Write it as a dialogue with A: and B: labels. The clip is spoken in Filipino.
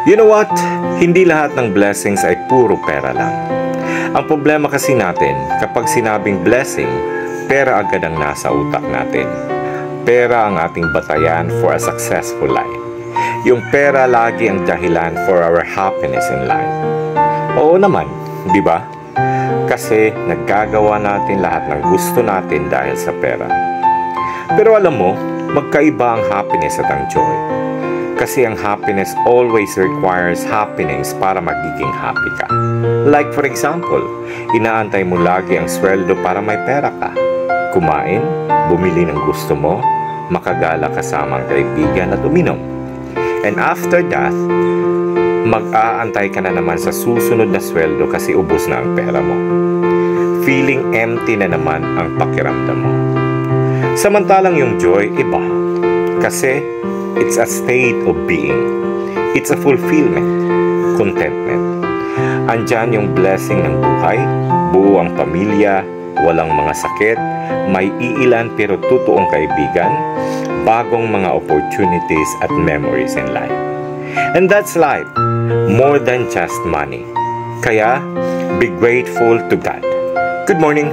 A: You know what? Hindi lahat ng blessings ay puro pera lang. Ang problema kasi natin, kapag sinabing blessing, pera agad ang nasa utak natin. Pera ang ating batayan for a successful life. Yung pera lagi ang dahilan for our happiness in life. Oo naman, di ba? Kasi naggagawa natin lahat ng gusto natin dahil sa pera. Pero alam mo, magkaiba ang happiness at ang joy. Kasi ang happiness always requires happiness para magiging happy ka. Like for example, inaantay mo lagi ang sweldo para may pera ka. Kumain, bumili ng gusto mo, makagala kasama ang kaibigan at uminom. And after that, mag-aantay ka na naman sa susunod na sweldo kasi ubos na ang pera mo. Feeling empty na naman ang pakiramdam mo. Samantalang yung joy, iba. Kasi it's a state of being. It's a fulfillment, contentment. Andyan yung blessing ng buhay, buo ang pamilya, walang mga sakit, may iilan pero totoong kaibigan, bagong mga opportunities at memories in life. And that's life, more than just money. Kaya, be grateful to God. Good morning!